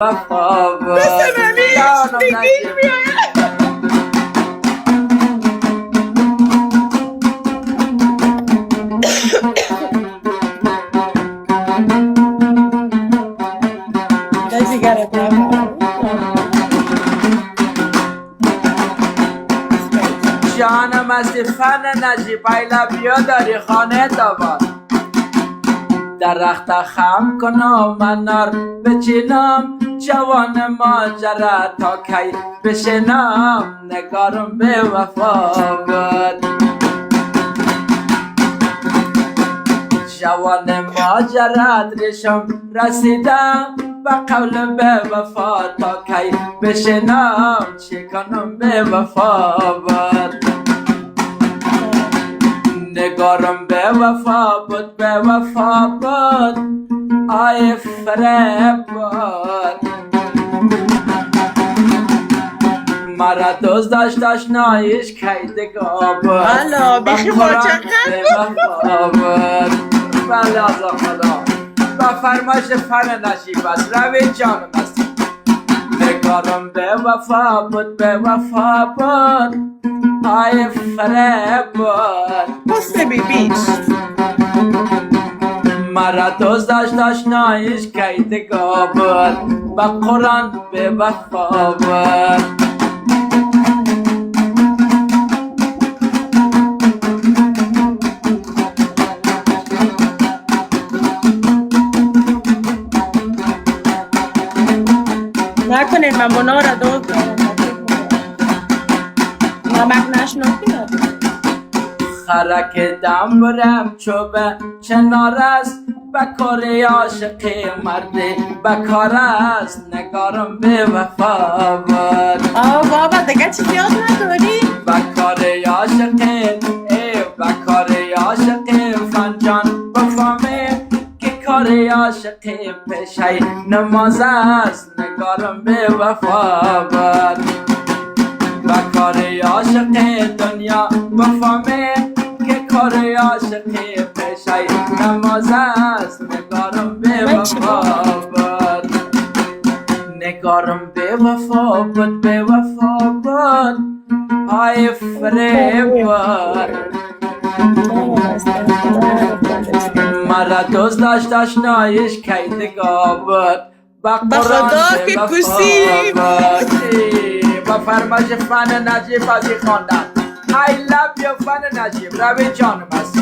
وفا بود. بسنمیش دیگه میاد. جانم از فن نجیب ایلا بیا داری خانه داباد درخت خم کنم منار بچینم جوان ماجرا تا کی بشنم نگارم به وفا بود جوان ماجرا ریشم رسیدم با قول به وفا تا کی بشنم چی کنم به وفا بود نگارم به وفا بود به وفا بود آی فریب بود مرا دوست داشت آشنایش کیدگاه بود والا بیخی واچقه به وفا بود بله از خدا با فرمایش فن نشیب است روی جانم است نگارم به وفا بود به وفا بود آی فریب بود پست بیبیش مرا دوست داشت آشنایش کیدگاه بود با قرآن به وفا بود نکنید من بنا را داد نمک نشناسی خرک دم برم چوبه چنار است بکار عاشقی مردی بکار است نگارم به وفا بود بابا دیگه چیزی یاد نداری؟ بکار عاشقی بکار عاشقی فنجان بفهمه که کار عاشقی پیشه نماز است نگارم به وفا بود بکار عاشقی دنیا بفهمه که کار عاشقی پیشه نماز است نگارم به وفا بود نگارم به وفا بود به وفا بود آی فریب بود مرا دوست داشت آشنایش کیدگاه بود با قرآن که کسی با فرمایش فن نجیب ازی خواندن I love you فن نجیب روی جانم است